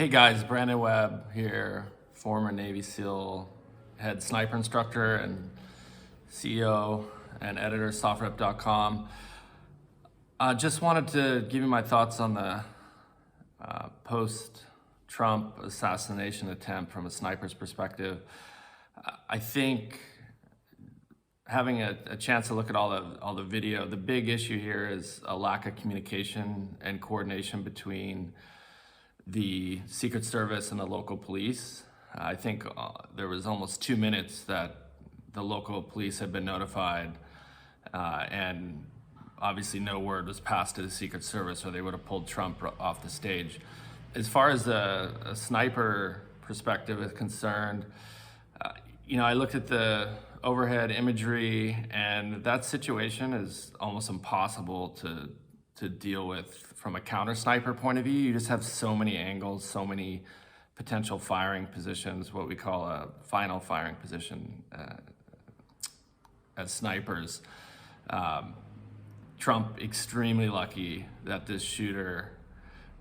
Hey guys, Brandon Webb here, former Navy SEAL, head sniper instructor and CEO and editor of SOFREP.com. Just wanted to give you my thoughts on the post-Trump assassination attempt from a sniper's perspective. I think having a chance to look at all the video, the big issue here is a lack of communication and coordination between the Secret Service and the local police. I think there was almost 2 minutes that the local police had been notified, and obviously no word was passed to the Secret Service, or they would have pulled Trump off the stage. As far as a sniper perspective is concerned, I looked at the overhead imagery, and that situation is almost impossible to deal with from a counter sniper point of view. You just have so many angles, so many potential firing positions, what we call a final firing position as snipers. Trump extremely lucky that this shooter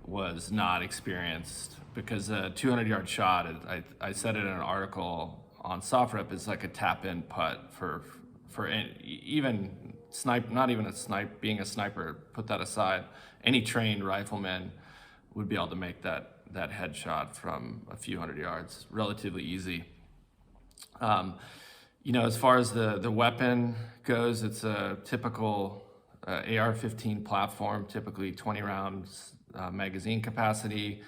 was not experienced, because a 200-yard shot, I said it in an article on SOFREP, is like a tap-in putt for even not even being a sniper, put that aside, any trained rifleman would be able to make that headshot from a few hundred yards, relatively easy. As far as the weapon goes, it's a typical AR-15 platform, typically 20 rounds magazine capacity.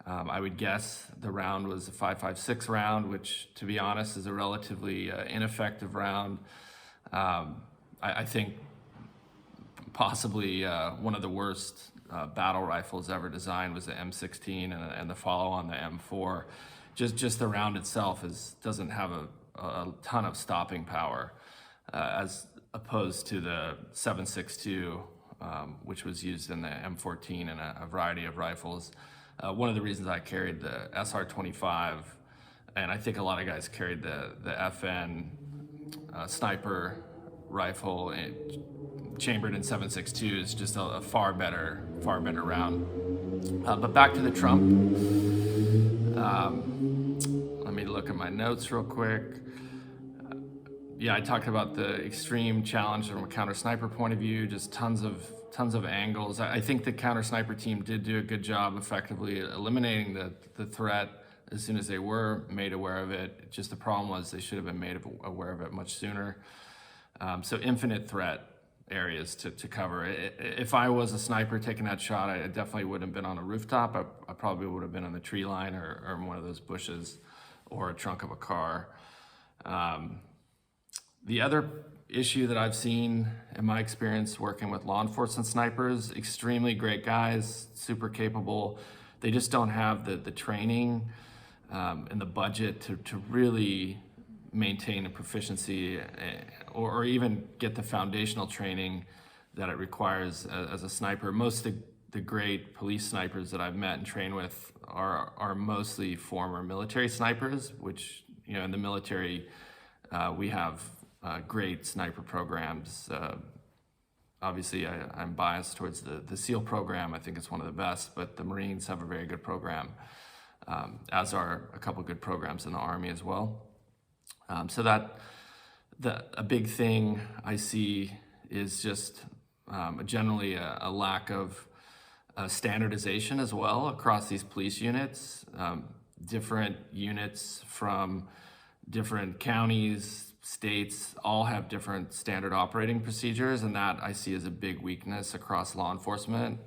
I would guess the round was a 5.56 round, which, to be honest, is a relatively ineffective round. I think possibly one of the worst battle rifles ever designed was the M16, and the follow-on, the M4. Just the round itself doesn't have a ton of stopping power, as opposed to the 7.62, which was used in the M14 and a variety of rifles. One of the reasons I carried the SR-25, and I think a lot of guys carried the FN sniper rifle chambered in 7.62, is just a far better round. But back to the Trump. Let me look at my notes real quick. I talked about the extreme challenge from a counter sniper point of view, just tons of angles. I think the counter sniper team did do a good job effectively eliminating the threat as soon as they were made aware of it. Just the problem was they should have been made aware of it much sooner. So infinite threat areas to cover. If I was a sniper taking that shot, I definitely wouldn't have been on a rooftop. I probably would have been on the tree line or in one of those bushes or a trunk of a car. The other issue that I've seen in my experience working with law enforcement snipers, extremely great guys, super capable. They just don't have the training and the budget to really maintain a proficiency or even get the foundational training that it requires as a sniper. Most of the great police snipers that I've met and trained with are mostly former military snipers, which, in the military, we have great sniper programs. Obviously, I'm biased towards the SEAL program. I think it's one of the best, but the Marines have a very good program, as are a couple good programs in the Army as well. So a big thing I see is just generally a lack of standardization as well across these police units. Different units from different counties, states, all have different standard operating procedures, and that I see as a big weakness across law enforcement,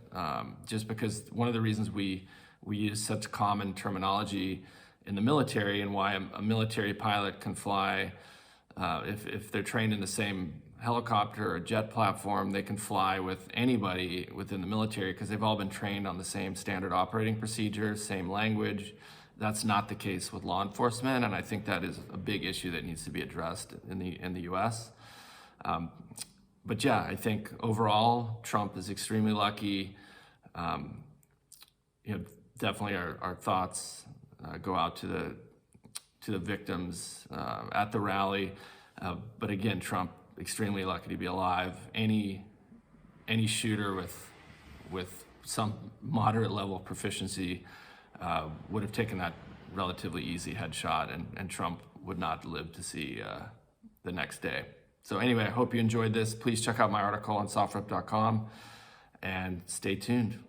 just because one of the reasons we use such common terminology in the military, and why a military pilot can fly, if they're trained in the same helicopter or jet platform, they can fly with anybody within the military because they've all been trained on the same standard operating procedures, same language. That's not the case with law enforcement, and I think that is a big issue that needs to be addressed in the U.S. But I think overall Trump is extremely lucky. Definitely our thoughts go out to the victims at the rally. But again, Trump extremely lucky to be alive. Any shooter with some moderate level of proficiency would have taken that relatively easy headshot, and Trump would not live to see the next day. So anyway, I hope you enjoyed this. Please check out my article on SOFREP.com and stay tuned.